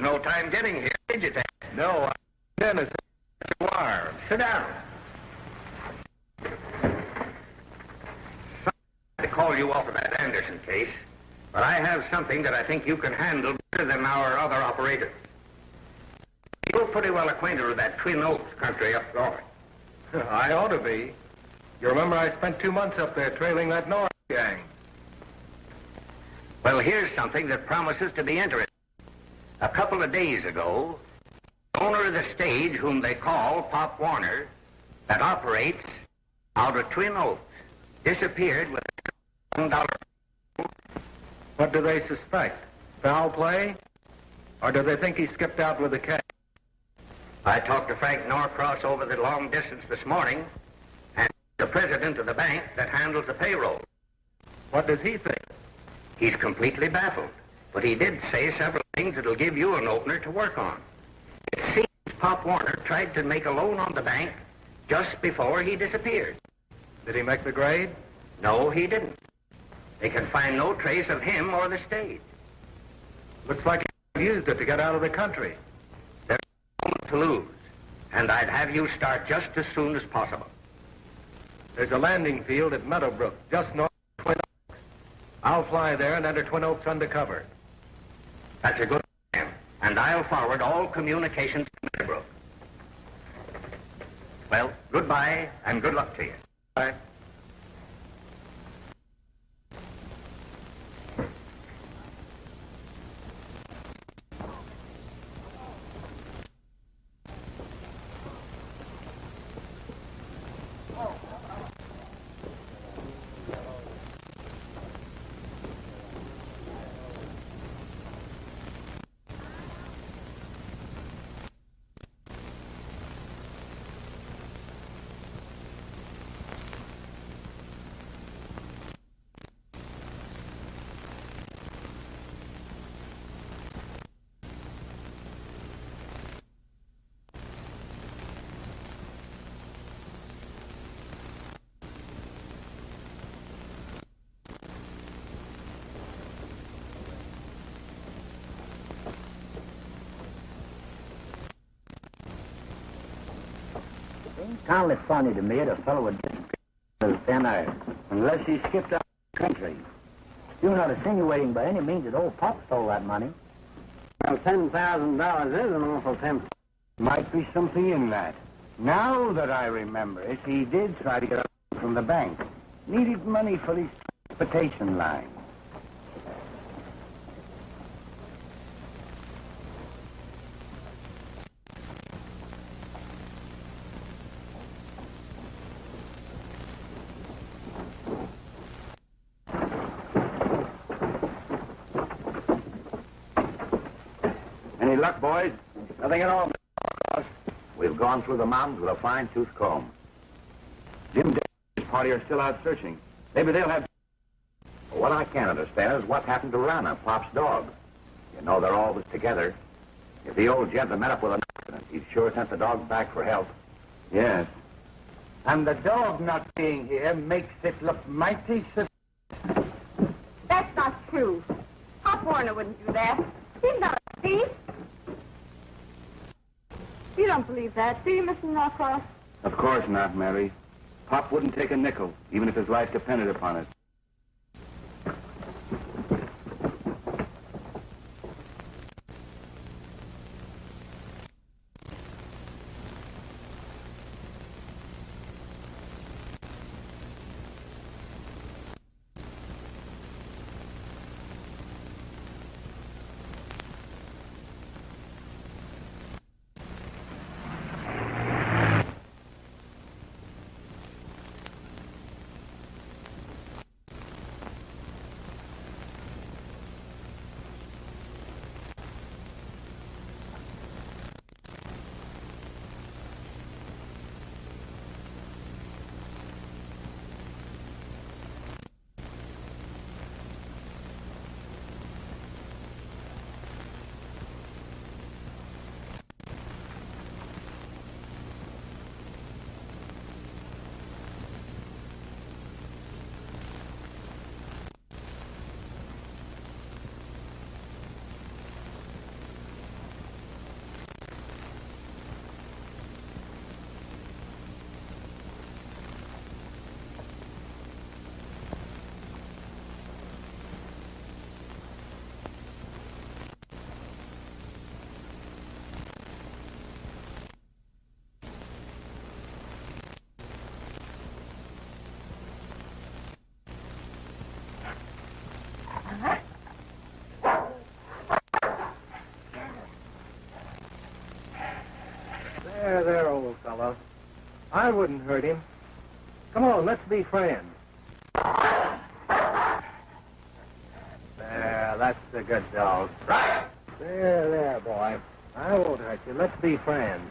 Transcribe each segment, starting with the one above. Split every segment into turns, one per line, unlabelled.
no time getting here, did you, Ted?
No, Dennis, you are.
Sit down. I call you off of that Anderson case, but I have something that I think you can handle better than our other operators. You're pretty well acquainted with that Twin Oaks country up north.
I ought to be. You remember I spent 2 months up there trailing that North gang.
Well, here's something that promises to be interesting. A couple of days ago, the owner of the stage, whom they call Pop Warner, that operates out of Twin Oaks, disappeared with $1.
What do they suspect? Foul play? Or do they think he skipped out with the cash?
I talked to Frank Norcross over the long distance this morning, and the president of the bank that handles the payroll.
What does he think?
He's completely baffled, but he did say several things that'll give you an opener to work on. It seems Pop Warner tried to make a loan on the bank just before he disappeared.
Did he make the grade?
No, he didn't. They can find no trace of him or the stage.
Looks like he used it to get out of the country.
There's no moment to lose, and I'd have you start just as soon as possible.
There's a landing field at Meadowbrook, just north of Twin Oaks. I'll fly there and enter Twin Oaks undercover.
That's a good plan, and I'll forward all communications to Meadowbrook. Well, goodbye, and good luck to you.
Bye.
Kind of funny to me that a fellow would disappear in 10 hours, unless he skipped out of the country. You're not insinuating by any means that old Pop stole that money.
Well, $10,000 is an awful tempting.
Might be something in that. Now that I remember it, he did try to get up from the bank. Needed money for his transportation line.
Any luck, boys? Nothing at all. We've gone through the mountains with a fine-tooth comb. Jim and his party are still out searching. Maybe they'll have... What I can't understand is what happened to Rannah, Pop's dog. You know, they're always together. If the old gent had met up with an accident, he'd sure sent the dog back for help. Yes.
And the dog not being here makes it look mighty suspicious.
That's not true. Pop Warner wouldn't do that. He's not a thief. You don't believe that, do you, Mr. Norcross?
Of course not, Mary. Pop wouldn't take a nickel, even if his life depended upon it.
I wouldn't hurt him. Come on, let's be friends. There, that's a good dog.
Right.
There, boy. I won't hurt you. Let's be friends.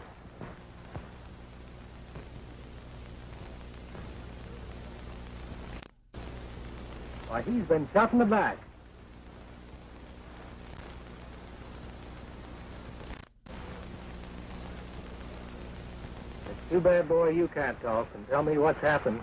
Why, he's been shot in the back. It's too bad, boy, you can't talk and tell me what's happened.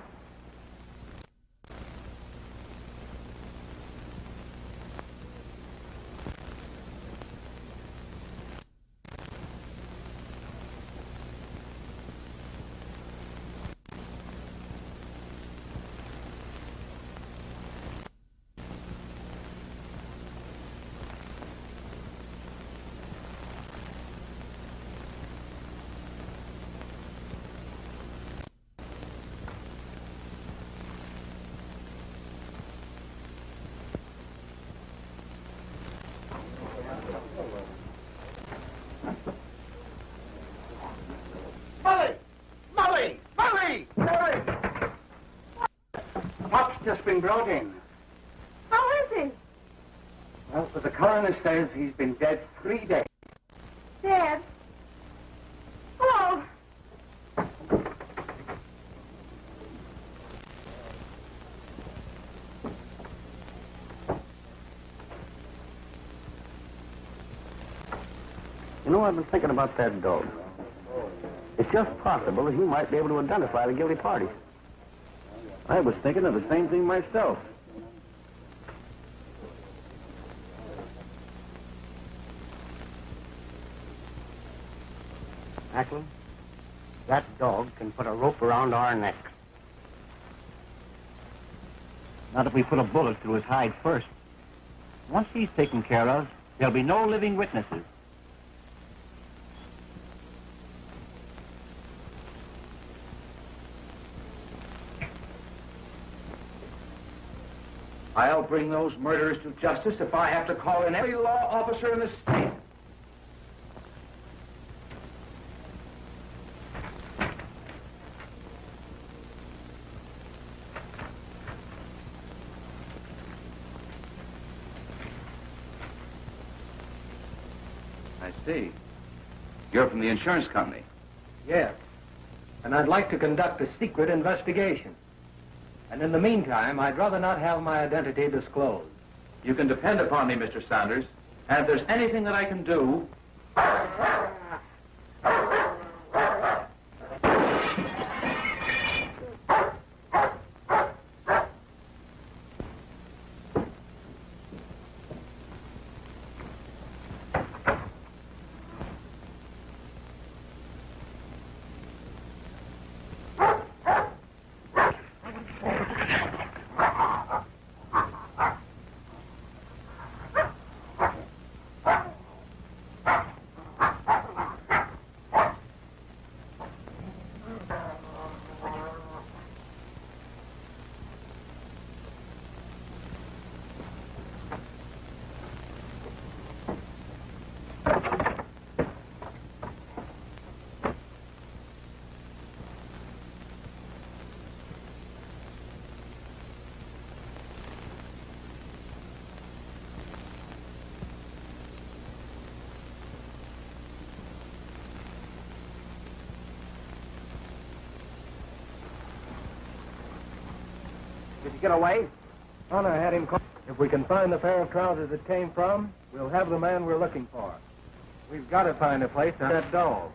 Pop's just been brought in.
How is he?
Well, but the coroner says he's been dead 3 days.
Dead? Hello.
You know, I've been thinking about that dog. It's just possible that he might be able to identify the guilty party.
I was thinking of the same thing myself.
Ackland, that dog can put a rope around our necks. Not if we put a bullet through his hide first. Once he's taken care of, there'll be no living witnesses.
I'll bring those murderers to justice if I have to call in every law officer in the state. I see. You're from the insurance company.
Yes. And I'd like to conduct a secret investigation. And in the meantime, I'd rather not have my identity disclosed.
You can depend upon me, Mr. Saunders. And if there's anything that I can do...
Did he get away? Rannah had him caught. If we can find the pair of trousers it came from, we'll have the man we're looking for. We've got to find a place for that dog.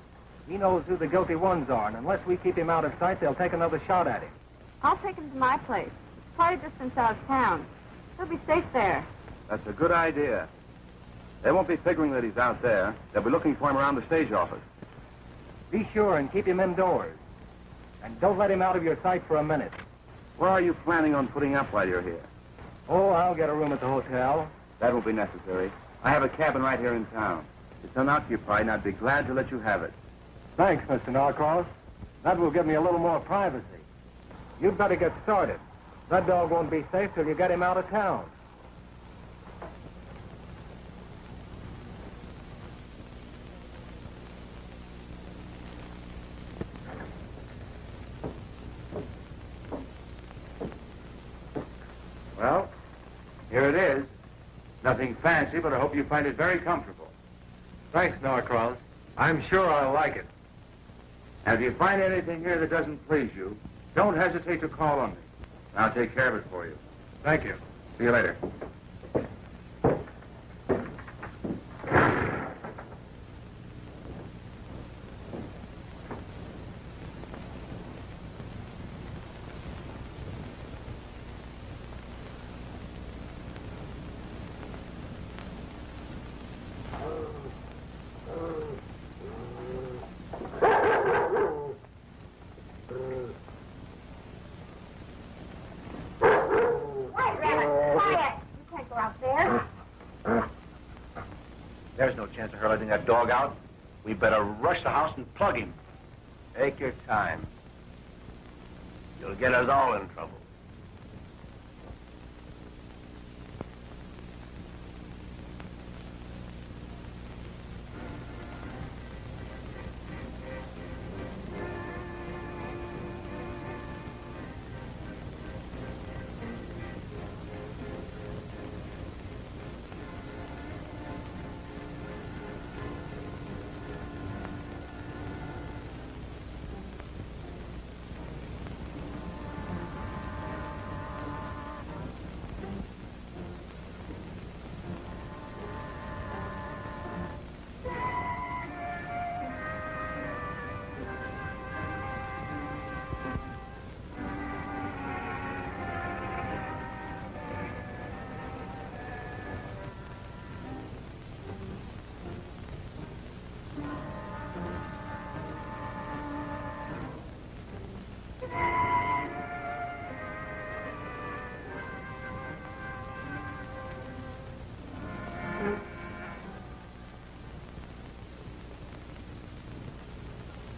He knows who the guilty ones are, and unless we keep him out of sight, they'll take another shot at him.
I'll take him to my place. Quite a distance out of town. He'll be safe there.
That's a good idea. They won't be figuring that he's out there. They'll be looking for him around the stage office.
Be sure and keep him indoors. And don't let him out of your sight for a minute.
Where are you planning on putting up while you're here?
Oh, I'll get a room at the hotel.
That won't be necessary. I have a cabin right here in town. It's unoccupied, and I'd be glad to let you have it.
Thanks, Mr. Norcross. That will give me a little more privacy. You'd better get started. That dog won't be safe till you get him out of town.
Here it is. Nothing fancy, but I hope you find it very comfortable.
Thanks, Norcross. I'm sure I'll like it.
And if you find anything here that doesn't please you, don't hesitate to call on me. I'll take care of it for you.
Thank you.
See you later.
There's no chance of her letting that dog out. We better rush the house and plug him. Take your time. You'll get us all in trouble.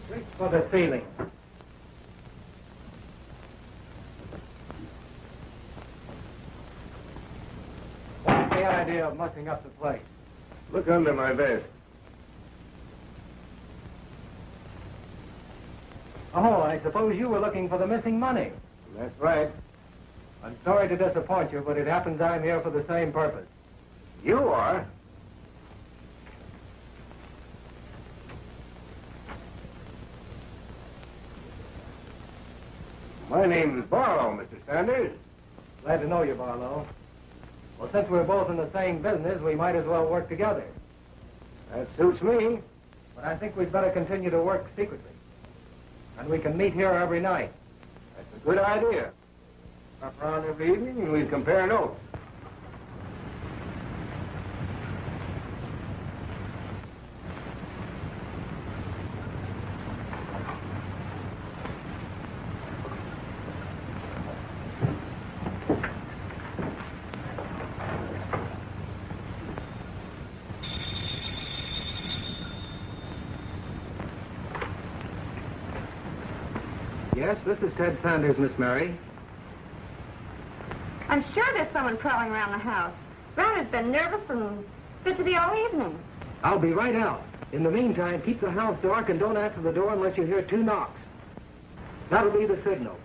Reach for the ceiling. What's the idea of mussing up the place?
Look under my vest.
Oh, I suppose you were looking for the missing money.
That's right.
I'm sorry to disappoint you, but it happens I'm here for the same purpose.
You are? My name is Barlow, Mr. Sanders.
Glad to know you, Barlow. Well, since we're both in the same business, we might as well work together.
That suits me.
But I think we'd better continue to work secretly. And we can meet here every night.
That's a good idea. Up around every evening and we compare notes.
Yes, this is Ted Sanders, Miss Mary.
I'm sure there's someone prowling around the house. Rannah's been nervous and fidgety all evening.
I'll be right out. In the meantime, keep the house dark and don't answer the door unless you hear 2 knocks. That'll be the signal.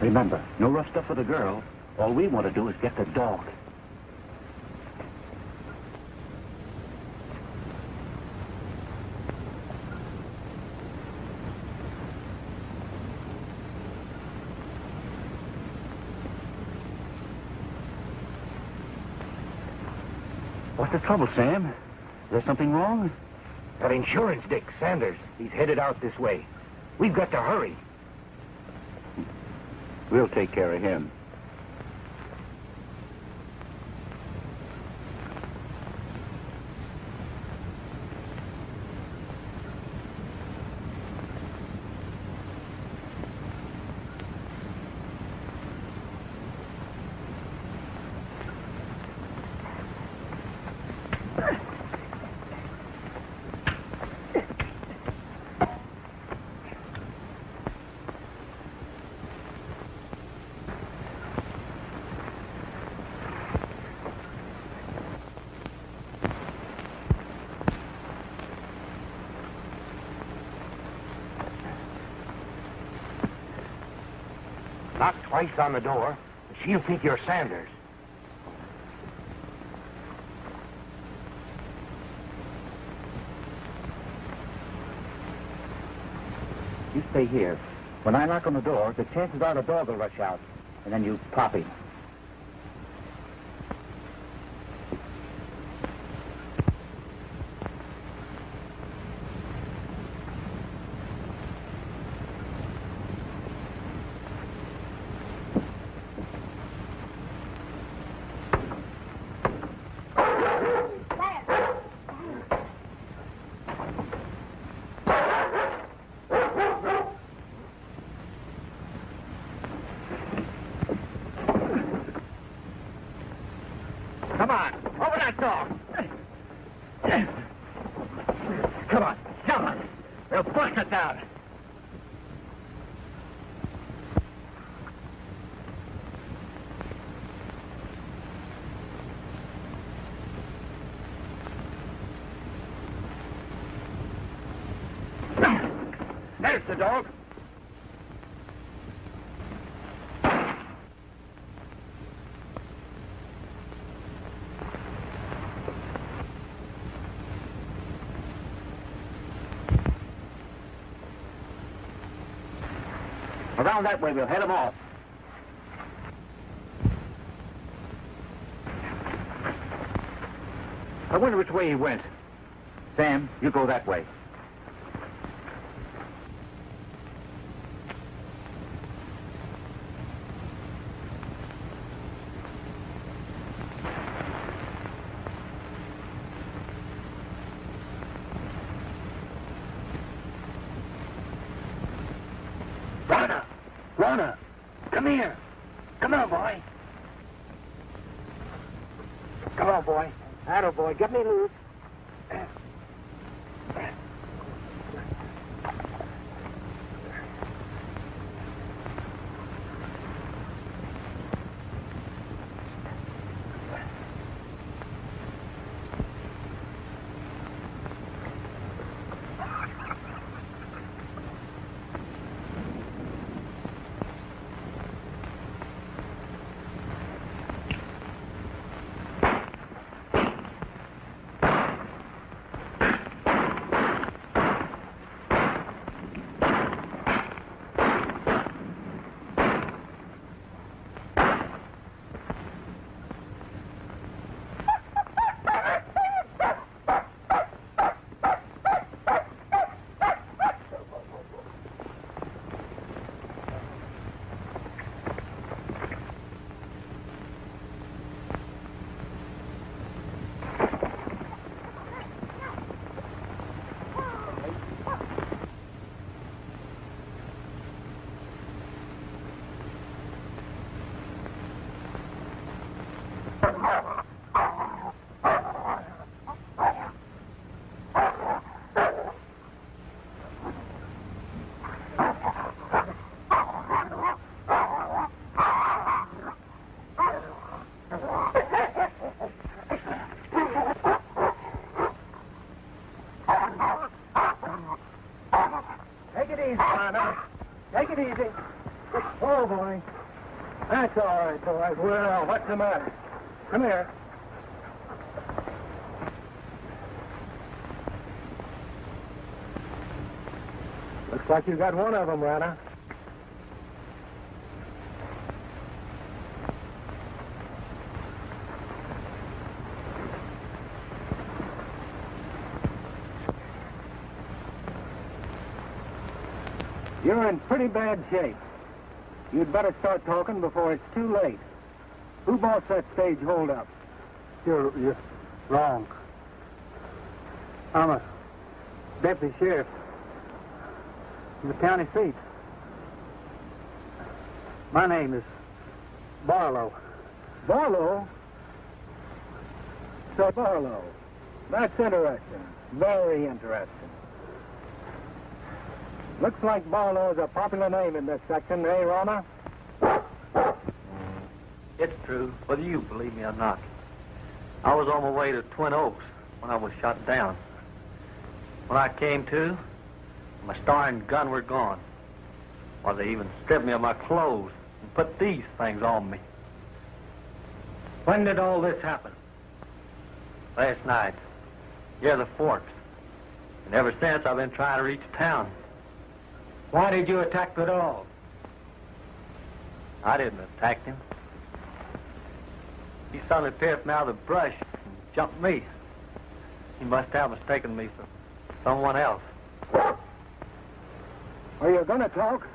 Remember, no rough stuff with the girl. All we want to do is get the dog. What's the trouble, Sam? Is there something wrong?
That insurance dick, Sanders. He's headed out this way. We've got to hurry.
We'll take care of him.
Knock twice on the door, and she'll think you're Sanders.
You stay here. When I knock on the door, the chances are the dog will rush out, and then you pop him.
Come on, open that door. Come on, come on. We'll bust it down. There's the dog.
Around that way, we'll head him off.
I wonder which way he went.
Sam, you go that way.
Rannah, come here. Come on, boy. Come on, boy. Atta boy, get me loose.
Take it easy. Oh, boy. That's all right, boy. Well, what's the matter? Come here. Looks like you got one of them, Rannah. You're in pretty bad shape. You'd better start talking before it's too late. Who boss that stage holdup?
You're wrong. I'm a deputy sheriff in the county seat. My name is Barlow.
Barlow? So Barlow. That's interesting. Very interesting. Looks like Barlow is a popular name in this section, eh, Rannah?
It's true, whether you believe me or not. I was on my way to Twin Oaks when I was shot down. When I came to, my star and gun were gone. Well, they even stripped me of my clothes and put these things on me.
When did all this happen?
Last night, near the Forks. And ever since, I've been trying to reach town.
Why did you attack the dog?
I didn't attack him. He suddenly appeared from out of the brush and jumped me. He must have mistaken me for someone else.
Are you going to talk?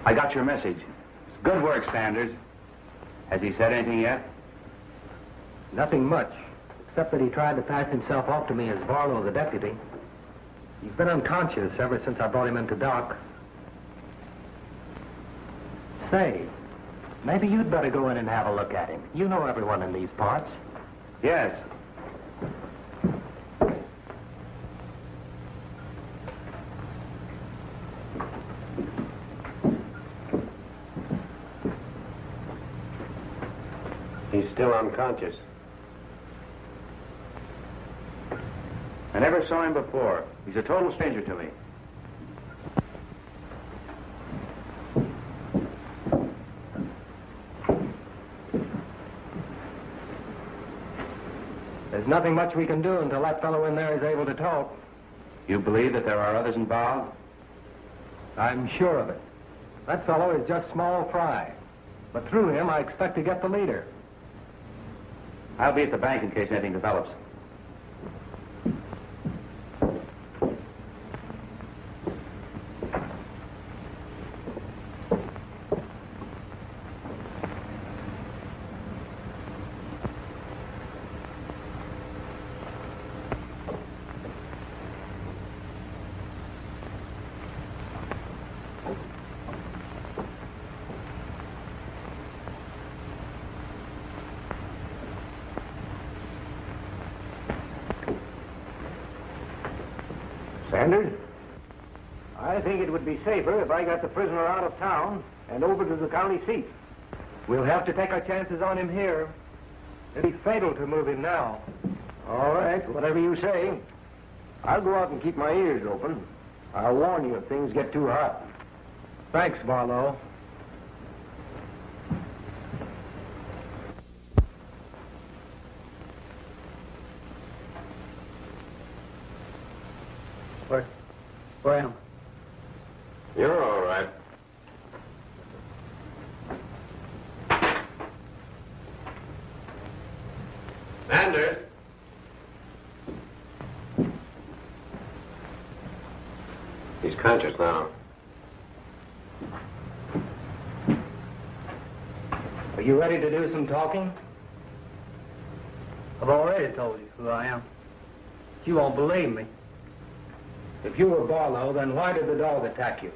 I got your message. Good work, Sanders. Has he said anything yet?
Nothing much, except that he tried to pass himself off to me as Barlow, the deputy. He's been unconscious ever since I brought him into dock. Say, maybe you'd better go in and have a look at him. You know everyone in these parts.
Yes.
He's still unconscious.
I never saw him before. He's a total stranger to me.
There's nothing much we can do until that fellow in there is able to talk.
You believe that there are others involved?
I'm sure of it. That fellow is just small fry. But through him, I expect to get the leader.
I'll be at the bank in case anything develops.
Sanders? I think it would be safer if I got the prisoner out of town and over to the county seat. We'll have to take our chances on him here. It'd be fatal to move him now. All right, whatever you say. I'll go out and keep my ears open. I'll warn you if things get too hot. Thanks, Barlow.
Where am I?
You're all right. Sanders? He's conscious now.
Are you ready to do some talking?
I've already told you who I am. But you won't believe me.
If you were Barlow, then why did the dog attack you?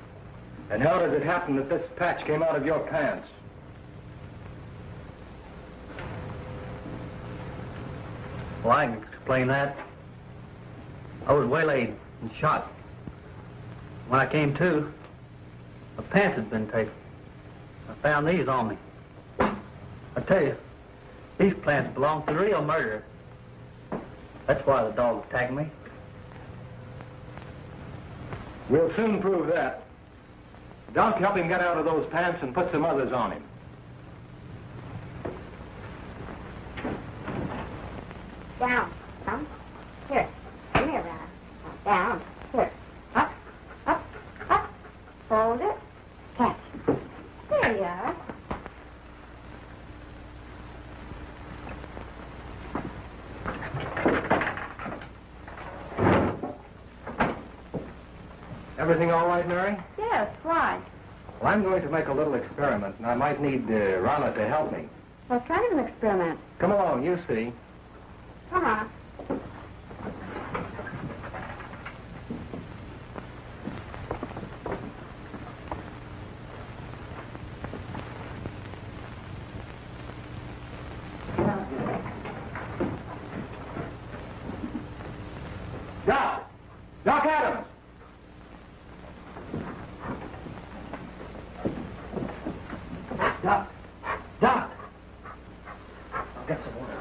And how does it happen that this patch came out of your pants?
Well, I can explain that. I was waylaid and shot. When I came to, my pants had been taken. I found these on me. I tell you, these plants belong to the real murderer. That's why the dog attacked me.
We'll soon prove that. Doc, help him get out of those pants and put some others on him.
Down. Down. Here. Come here, Rannah. Down. Here. Up. Up. Up. Hold it. Catch. There you are.
Everything all right, Mary?
Yes, why?
Well, I'm going to make a little experiment, and I might need Rannah to help me.
What kind of an experiment?
Come along, you see.
Come on.
Doc Adams! Doc! I'll get some water.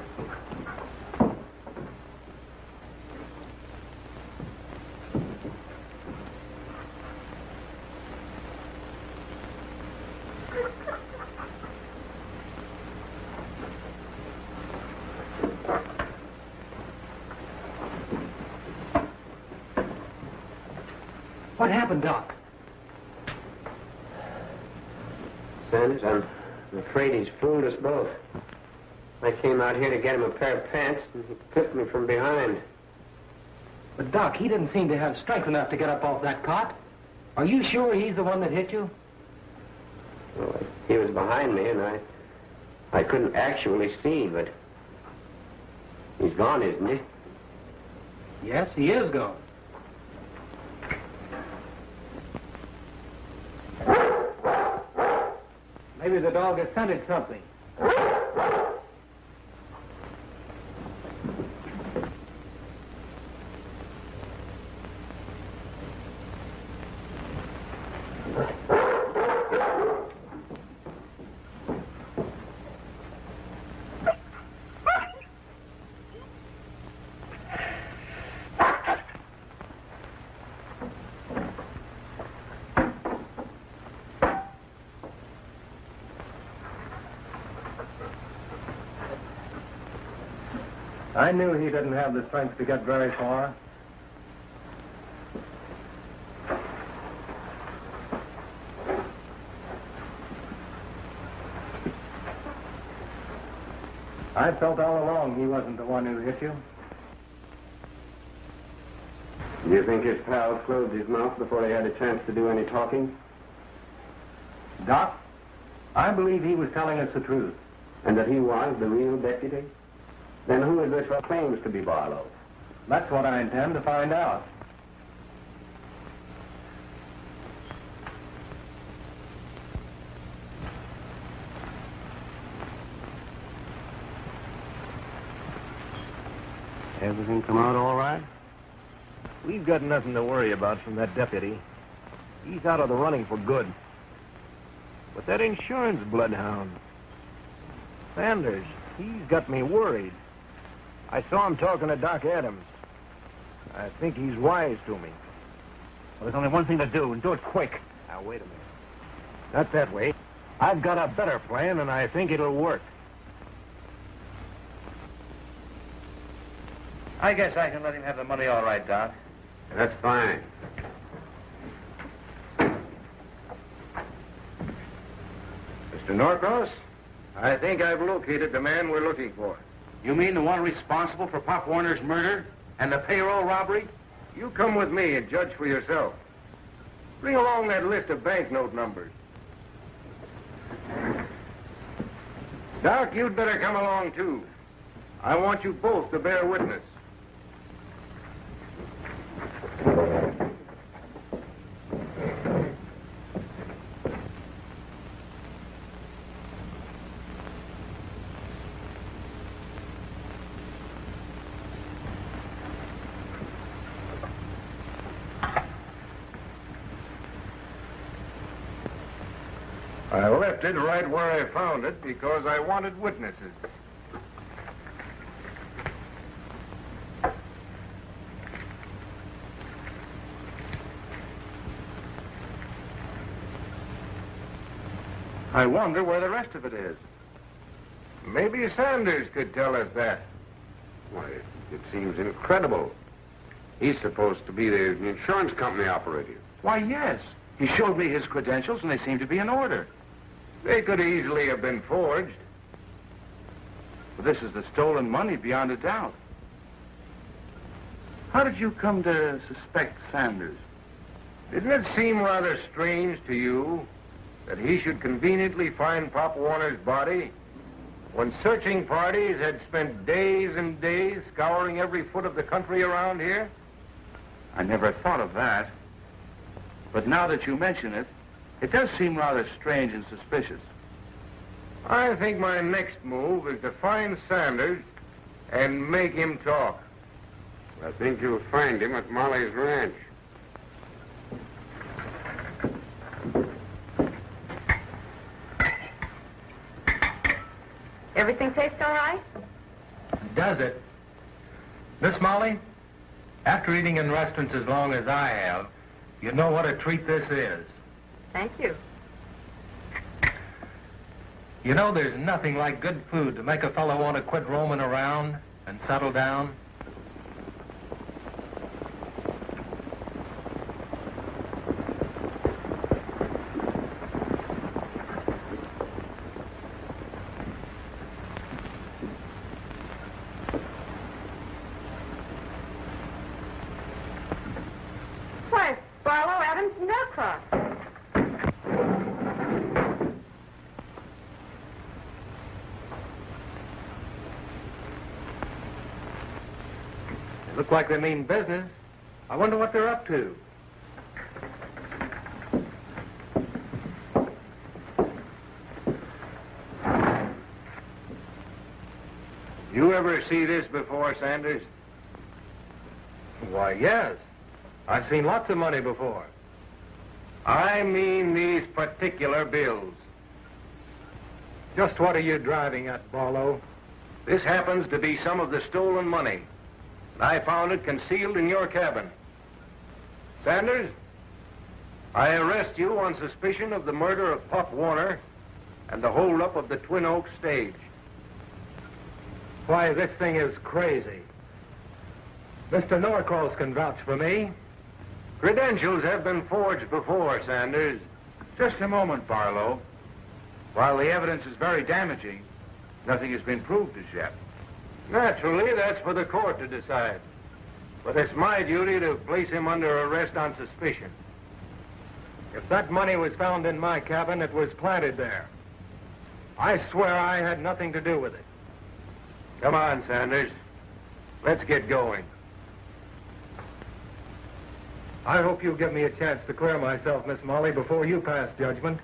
What happened, Doc?
Sanders, I'm afraid he's fooled us both. I came out here to get him a pair of pants, and he clipped me from behind.
But, Doc, he didn't seem to have strength enough to get up off that cot. Are you sure he's the one that hit you?
Well, he was behind me, and I couldn't actually see, but he's gone, isn't he?
Yes, he is gone. Maybe the dog has scented something. I knew he didn't have the strength to get very far. I felt all along he wasn't the one who hit you.
Do you think his pals closed his mouth before he had a chance to do any talking?
Doc, I believe he was telling us the truth.
And that he was the real deputy? Then who is this who claims to be Barlow?
That's what I intend to find out.
Everything come out all right?
We've got nothing to worry about from that deputy. He's out of the running for good. But that insurance bloodhound, Sanders, he's got me worried. I saw him talking to Doc Adams. I think he's wise to me.
Well, there's only one thing to do, and do it quick.
Now, wait a minute. Not that way. I've got a better plan, and I think it'll work.
I guess I can let him have the money all right, Doc.
That's fine.
Mr. Norcross, I think I've located the man we're looking for.
You mean the one responsible for Pop Warner's murder and the payroll robbery?
You come with me and judge for yourself. Bring along that list of banknote numbers. Doc, you'd better come along, too. I want you both to bear witness. I left it right where I found it because I wanted witnesses. I wonder where the rest of it is. Maybe Sanders could tell us that.
Why, it seems incredible. He's supposed to be the insurance company operator.
Why, yes. He showed me his credentials, and they seem to be in order.
They could easily have been forged.
But this is the stolen money beyond a doubt. How did you come to suspect Sanders?
Didn't it seem rather strange to you that he should conveniently find Pop Warner's body
When searching parties had spent days and days scouring every foot of the country around here?
I never thought of that. But now that you mention it, it does seem rather strange and suspicious.
I think my next move is to find Sanders and make him talk.
I think you'll find him at Molly's ranch.
Everything tastes all right?
Does it? Miss Molly, after eating in restaurants as long as I have, you know what a treat this is.
Thank you.
You know, there's nothing like good food to make a fellow want to quit roaming around and settle down.
Why, Barlow, Adams, and Delcross.
They look like they mean business. I wonder what they're up to. You ever see this before, Sanders? Why, yes. I've seen lots of money before. I mean these particular bills. Just what are you driving at, Barlow? This happens to be some of the stolen money. I found it concealed in your cabin. Sanders, I arrest you on suspicion of the murder of Pop Warner and the holdup of the Twin Oaks stage. Why, this thing is crazy. Mr. Norcross can vouch for me. Credentials have been forged before, Sanders.
Just a moment, Barlow. While the evidence is very damaging, nothing has been proved as yet.
Naturally, that's for the court to decide. But it's my duty to place him under arrest on suspicion. If that money was found in my cabin, it was planted there. I swear I had nothing to do with it. Come on, Sanders. Let's get going. I hope you'll give me a chance to clear myself, Miss Molly, before you pass judgment.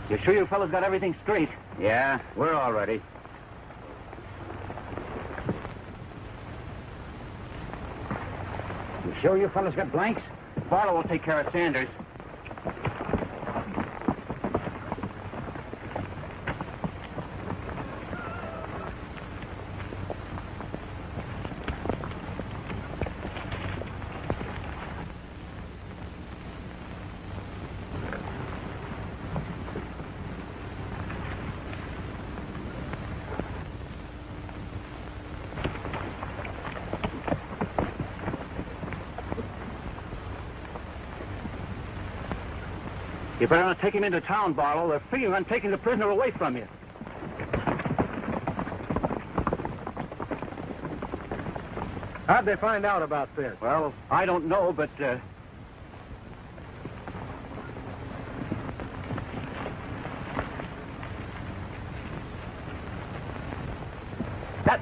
You sure you fellas got everything straight? Yeah, we're all ready. You sure you fellas got blanks? Barlow will take care of Sanders. You better not take him into town, Barlow. They're figuring on taking the prisoner away from you.
How'd they find out about this?
Well, I don't know, but, that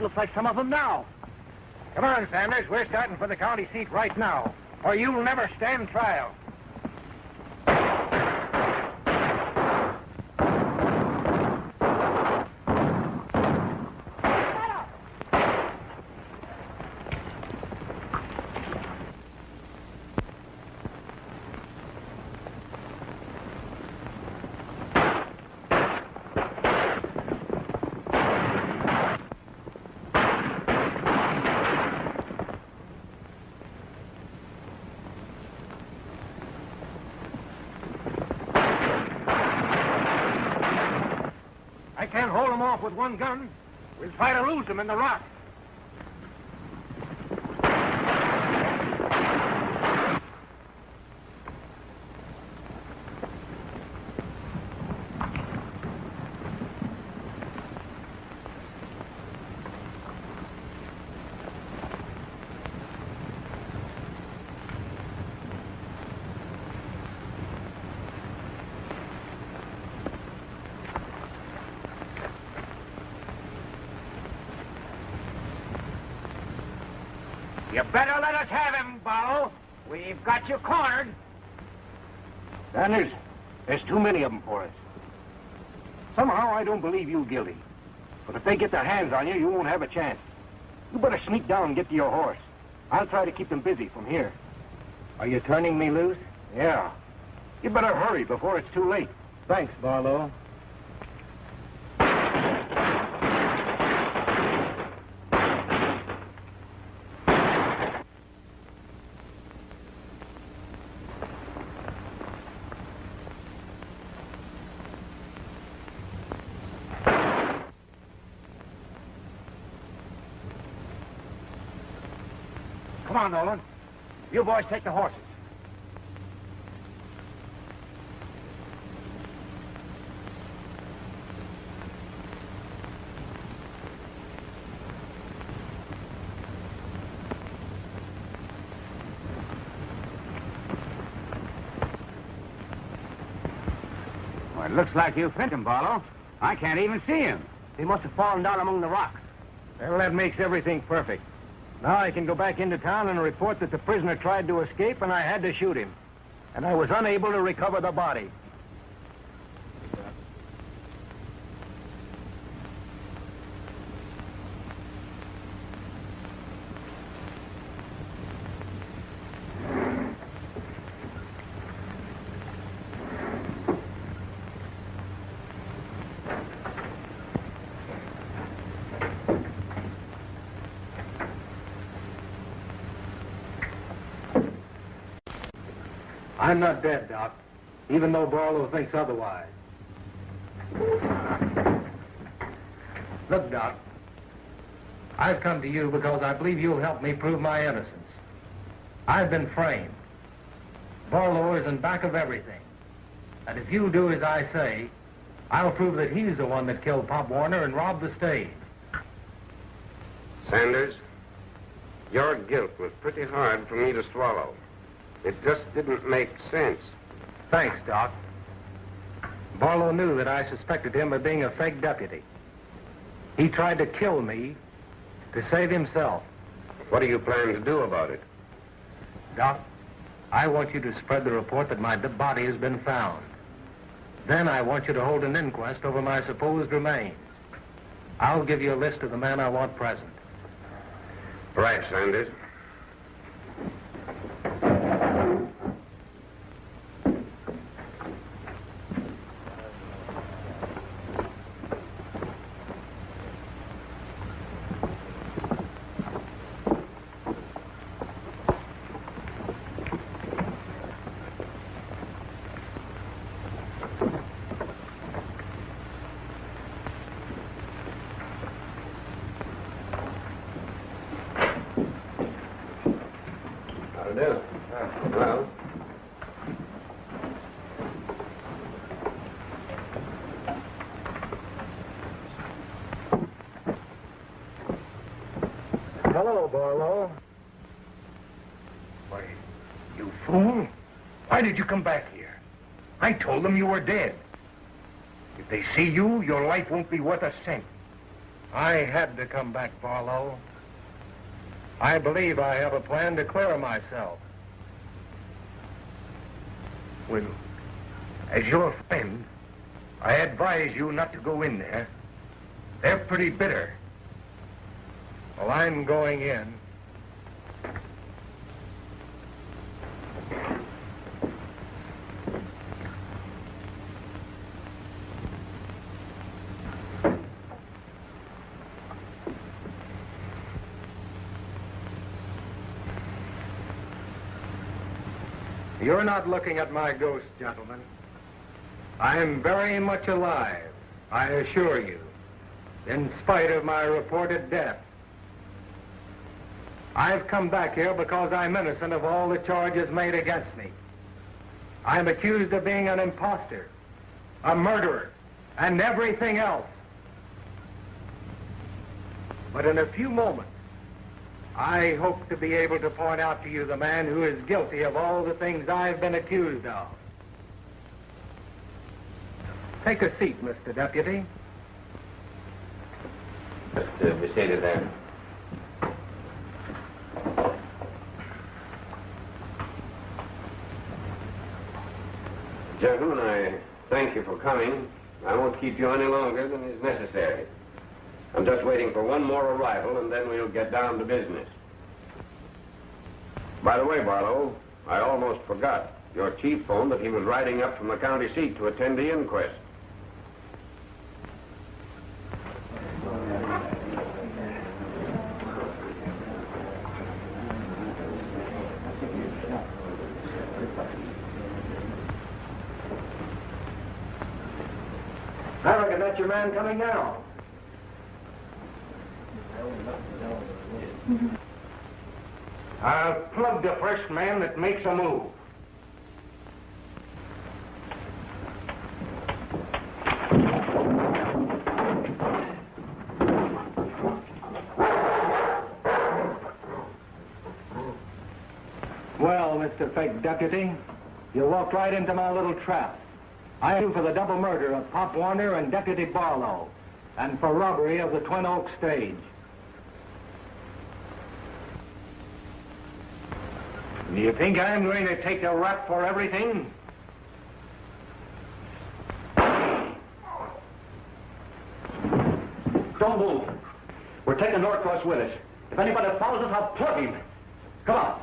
looks like some of them now.
Come on, Sanders. We're starting for the county seat right now, or you'll never stand trial. I can't hold them off with one gun. We'll try to lose them in the rock. You better let us have him, Barlow. We've got you cornered.
Sanders, there's too many of them for us. Somehow I don't believe you're guilty. But if they get their hands on you, you won't have a chance. You better sneak down and get to your horse. I'll try to keep them busy from here.
Are you turning me loose?
Yeah. You better hurry before it's too late.
Thanks, Barlow.
Come on, Nolan. You boys take the horses.
Well, it looks like you pinned him, Barlow. I can't even see him.
He must have fallen down among the rocks. Well, that makes everything perfect. Now I can go back into town and report that the prisoner tried to escape and I had to shoot him. And I was unable to recover the body.
I'm not dead, Doc, even though Barlow thinks otherwise. Look, Doc, I've come to you because I believe you'll help me prove my innocence. I've been framed. Barlow is in back of everything. And if you'll do as I say, I'll prove that he's the one that killed Pop Warner and robbed the stage.
Sanders, your guilt was pretty hard for me to swallow. It just didn't make sense.
Thanks, Doc. Barlow knew that I suspected him of being a fake deputy. He tried to kill me to save himself.
What do you plan to do about it?
Doc, I want you to spread the report that my body has been found. Then I want you to hold an inquest over my supposed remains. I'll give you a list of the men I want present.
Right, Sanders. Well,
Hello, Barlow.
Why, you fool. Why did you come back here? I told them you were dead. If they see you, your life won't be worth a cent.
I had to come back, Barlow. I believe I have a plan to clear myself.
Well, as your friend, I advise you not to go in there. They're pretty bitter.
Well, I'm going in. You're not looking at my ghost, gentlemen. I am very much alive, I assure you, in spite of my reported death. I've come back here because I'm innocent of all the charges made against me. I'm accused of being an imposter, a murderer, and everything else. But in a few moments, I hope to be able to point out to you the man who is guilty of all the things I've been accused of. Take a seat, Mr. Deputy.
Just be seated there. you for coming. I won't keep you any longer than is necessary. I'm just waiting for one more arrival, and then we'll get down to business. By the way, Barlow, I almost forgot. Your chief phoned that he was riding up from the county seat to attend the inquest.
I reckon that's your man coming now.
I'll plug the first man that makes a move.
Well, Mr. Fake Deputy, you walked right into my little trap. I am for the double murder of Pop Warner and Deputy Barlow, and for robbery of the Twin Oaks stage.
Do you think I'm going to take a rap for everything?
Don't move. We're taking Norcross with us. If anybody follows us, I'll plug him. Come on.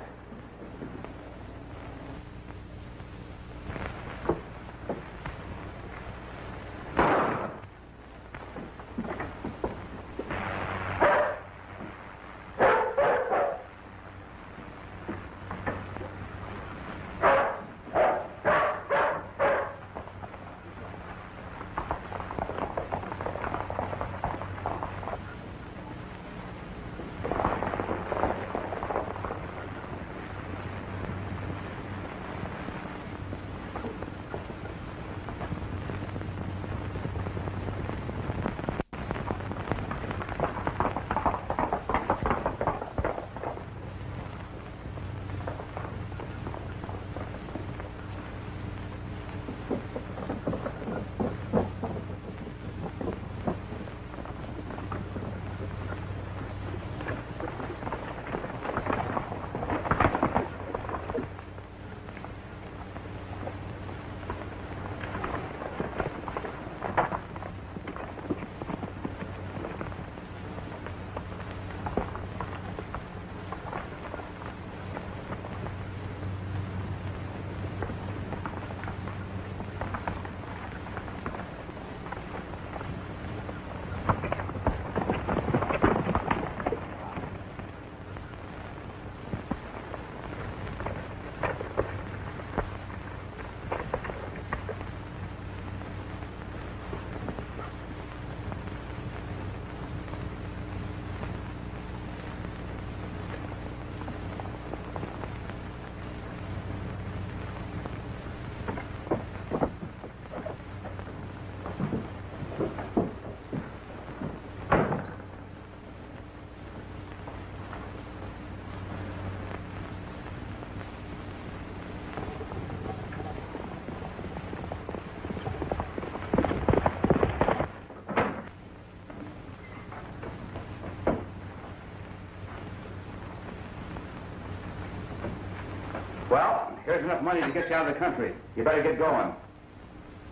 Well, here's enough money to get you out of the country. You better get going.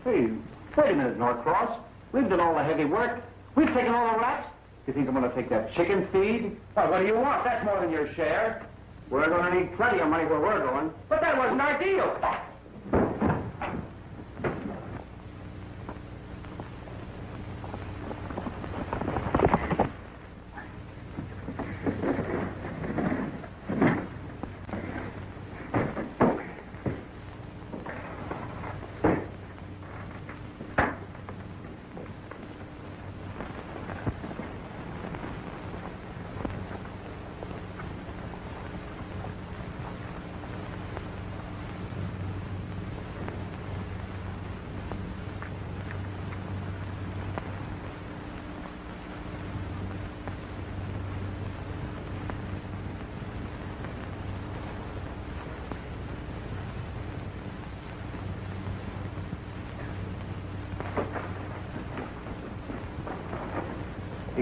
Hey, wait a minute, Norcross. We've done all the heavy work. We've taken all the raps. You think I'm going to take that chicken feed?
Well, what do you want? That's more than your share. We're going to need plenty of money where we're going. But that wasn't our deal.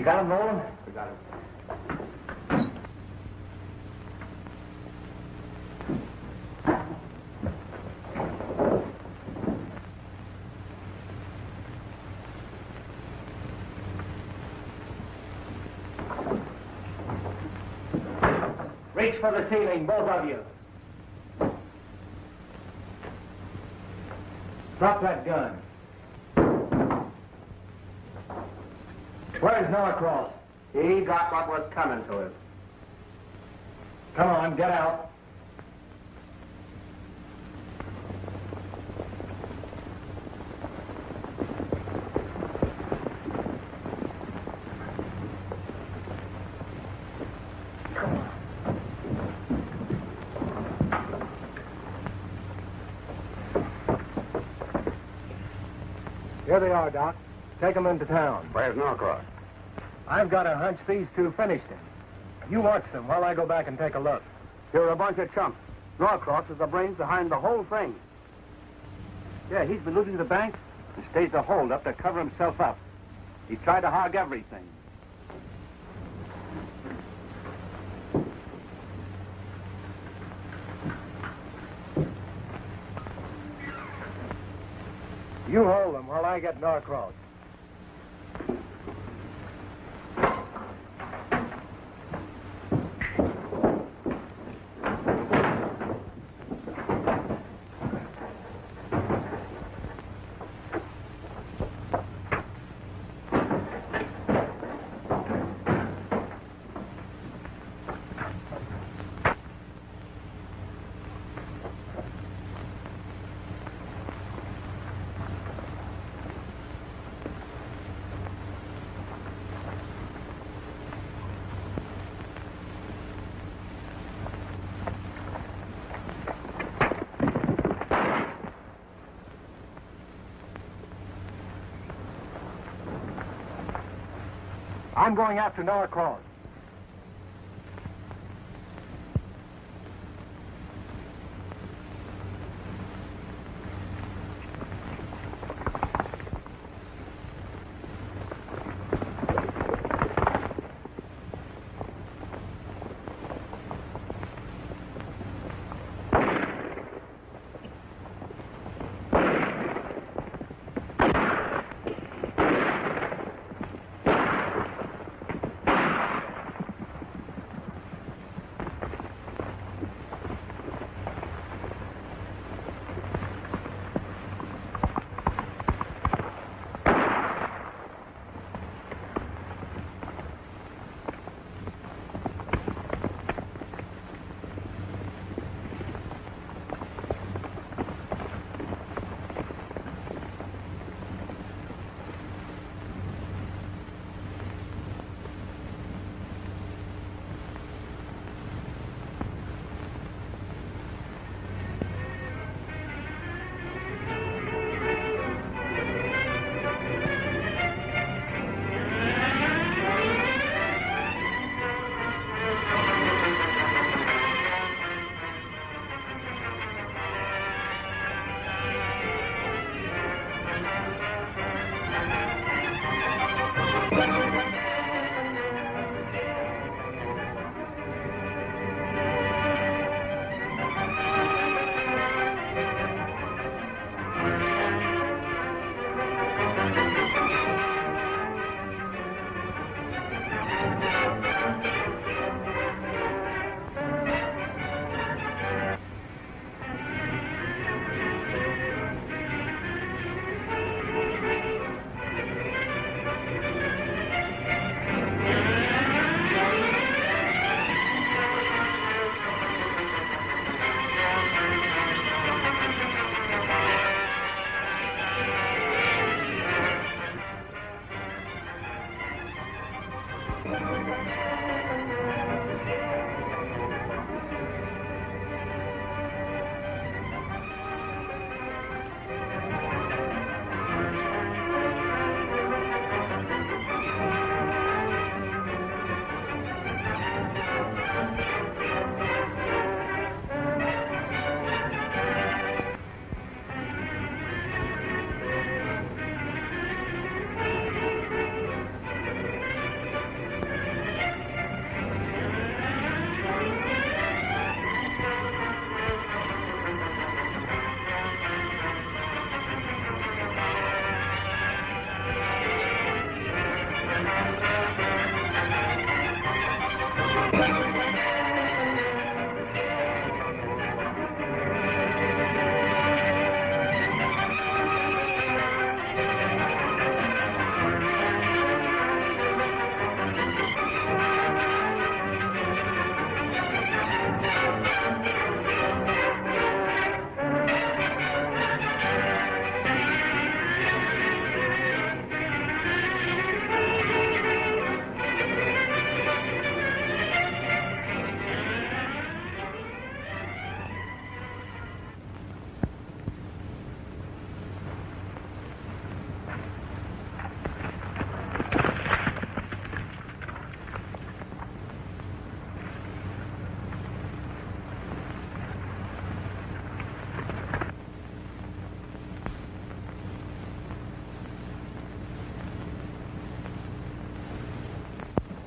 You got him, Nolan?
We got him.
Reach for the ceiling, both of you. Drop that gun. Where's Norcross?
He got what was coming to him.
Come on, get out. Here they are, Doc. Take them into town.
Where's Norcross?
I've got a hunch these two finished him. You watch them while I go back and take a look.
You're a bunch of chumps. Norcross is the brains behind the whole thing.
Yeah, he's been looting the bank and staged a hold-up to cover himself up. He tried to hog everything. You hold them while I get Norcross. I'm going after Norcross.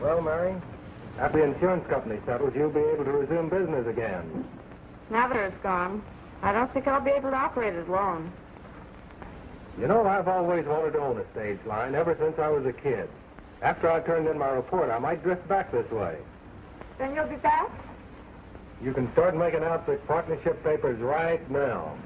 Well, Mary, after the insurance company settles, you'll be able to resume business again.
Now that it's gone, I don't think I'll be able to operate it alone.
You know, I've always wanted to own a stage line ever since I was a kid. After I turned in my report, I might drift back this way.
Then you'll be back?
You can start making out the partnership papers right now.